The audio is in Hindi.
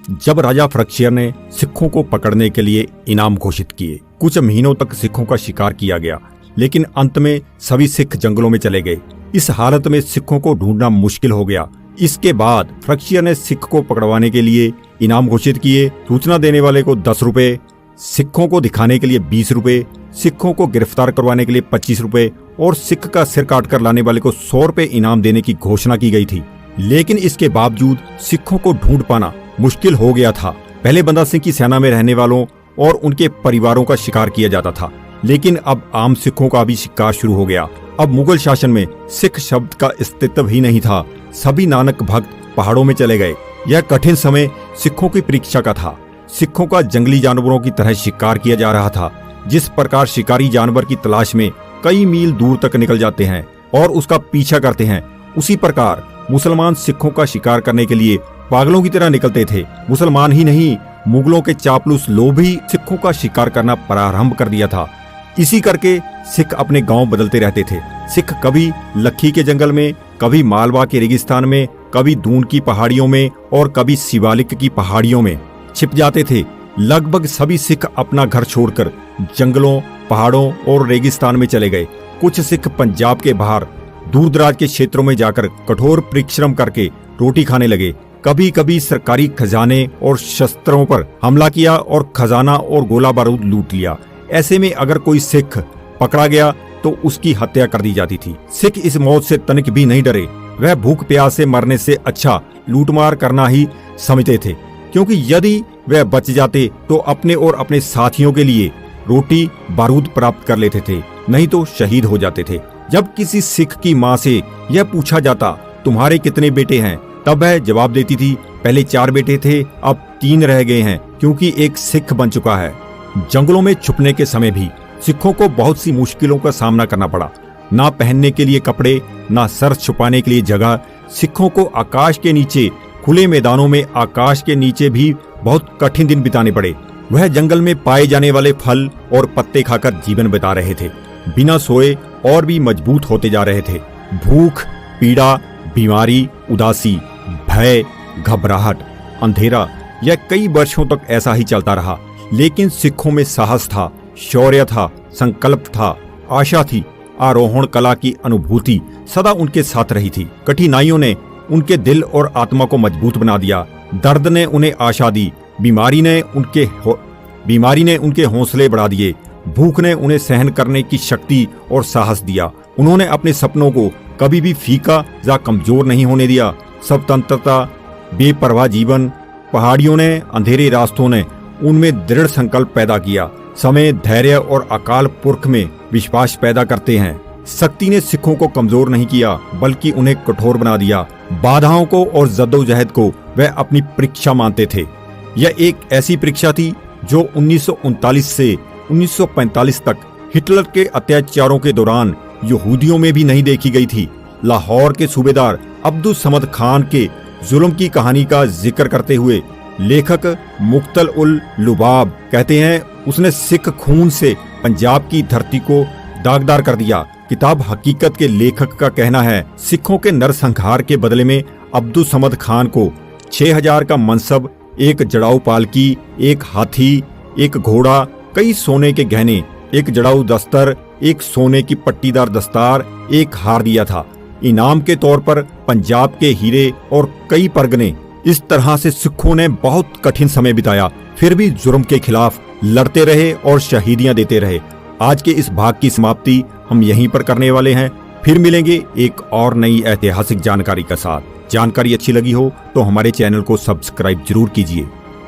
जब राजा फ्रक्शियर ने सिखों को पकड़ने के लिए इनाम घोषित किए। कुछ महीनों तक सिखों का शिकार किया गया, लेकिन अंत में सभी सिख जंगलों में चले गए। इस हालत में सिखों को ढूंढना मुश्किल हो गया। इसके बाद फ्रक्शियर ने सिख को पकड़वाने के लिए इनाम घोषित किए। सूचना देने वाले को 10 रुपए, सिखों को दिखाने के लिए 20 रुपए, सिखों को गिरफ्तार करवाने के लिए 25 रुपए और सिख का सिर काट कर लाने वाले को 100 रुपए इनाम देने की घोषणा की गई थी। लेकिन इसके बावजूद सिखों को ढूंढ पाना मुश्किल हो गया था। पहले बंदा सिंह की सेना में रहने वालों और उनके परिवारों का शिकार किया जाता था, लेकिन अब आम सिखों का भी शिकार शुरू हो गया। अब मुगल शासन में सिख शब्द का अस्तित्व ही नहीं था। सभी नानक भक्त पहाड़ों में चले गए। यह कठिन समय सिखों की परीक्षा का था। सिखों का जंगली जानवरों की तरह शिकार किया जा रहा था। जिस प्रकार शिकारी जानवर की तलाश में कई मील दूर तक निकल जाते हैं और उसका पीछा करते हैं, उसी प्रकार मुसलमान सिखों का शिकार करने के लिए पागलों की तरह निकलते थे। मुसलमान ही नहीं, मुगलों के चापलूस लोग भी सिखों का शिकार करना प्रारंभ कर दिया था। इसी करके सिख अपने गांव बदलते रहते थे। सिख कभी लखी के जंगल में, कभी मालवा के रेगिस्तान में, कभी दून की पहाड़ियों में और कभी शिवालिक की पहाड़ियों में छिप जाते थे। लगभग सभी सिख अपना घर छोड़कर जंगलों, पहाड़ों और रेगिस्तान में चले गए। कुछ सिख पंजाब के बाहर दूर दराज के क्षेत्रों में जाकर कठोर परिश्रम करके रोटी खाने लगे। कभी कभी सरकारी खजाने और शस्त्रों पर हमला किया और खजाना और गोला बारूद लूट लिया। ऐसे में अगर कोई सिख पकड़ा गया तो उसकी हत्या कर दी जाती थी। सिख इस मौत से तनिक भी नहीं डरे। वह भूख प्यास से मरने से अच्छा लूटमार करना ही समझते थे, क्योंकि यदि वह बच जाते तो अपने और अपने साथियों के लिए रोटी बारूद प्राप्त कर लेते थे, नहीं तो शहीद हो जाते थे। जब किसी सिख की माँ से यह पूछा जाता, तुम्हारे कितने बेटे हैं, तब वह जवाब देती थी, पहले 4 बेटे थे, अब 3 रह गए हैं, क्योंकि एक सिख बन चुका है। जंगलों में छुपने के समय भी सिखों को बहुत सी मुश्किलों का सामना करना पड़ा। ना पहनने के लिए कपड़े, ना सर छुपाने के लिए जगह। सिखों को आकाश के नीचे, खुले मैदानों में आकाश के नीचे भी बहुत कठिन दिन बिताने पड़े। वह जंगल में पाए जाने वाले फल और पत्ते खाकर जीवन बिता रहे थे। बिना सोए और भी मजबूत होते जा रहे थे। भूख, पीड़ा, बीमारी, उदासी, भय, घबराहट, अंधेरा, यह कई वर्षों तक ऐसा ही चलता रहा। लेकिन सिखों में साहस था, शौर्य था, संकल्प था, आशा थी। आरोहण कला की अनुभूति सदा उनके साथ रही थी। कठिनाइयों ने उनके दिल और आत्मा को मजबूत बना दिया। दर्द ने उन्हें आशा दी, बीमारी ने उनके हौसले बढ़ा दिए, भूख ने उन्हें सहन करने की शक्ति और साहस दिया। उन्होंने अपने सपनों को कभी भी फीका या कमजोर नहीं होने दिया। स्वतंत्रता, बेपरवाह जीवन, पहाड़ियों ने, अंधेरे रास्तों ने उनमें दृढ़ संकल्प पैदा किया। समय, धैर्य और अकाल पुरख में विश्वास पैदा करते हैं। शक्ति ने सिखों को कमजोर नहीं किया, बल्कि उन्हें कठोर बना दिया। बाधाओं को और जद्दोजहद को वह अपनी परीक्षा मानते थे। यह एक ऐसी परीक्षा थी जो 1939 से 1945 तक हिटलर के अत्याचारों के दौरान यहूदियों में भी नहीं देखी गई थी। लाहौर के सूबेदार अब्दुल समद खान के जुल्म की कहानी का जिक्र करते हुए लेखक मुख्तल उल लुबाब कहते हैं, उसने सिख खून से पंजाब की धरती को दागदार कर दिया। किताब हकीकत के लेखक का कहना है, सिखों के नरसंहार के बदले में अब्दुल समद खान को 6000 का मनसब, एक जड़ाऊ पालकी, एक हाथी, एक घोड़ा, कई सोने के गहने, एक जड़ाऊ दस्तर, एक सोने की पट्टीदार दस्तार, एक हार दिया था। इनाम के तौर पर पंजाब के हीरे और कई परगने। इस तरह से सिखों ने बहुत कठिन समय बिताया, फिर भी जुर्म के खिलाफ लड़ते रहे और शहीदियां देते रहे। आज के इस भाग की समाप्ति हम यहीं पर करने वाले हैं। फिर मिलेंगे एक और नई ऐतिहासिक जानकारी के साथ। जानकारी अच्छी लगी हो तो हमारे चैनल को सब्सक्राइब जरूर कीजिए।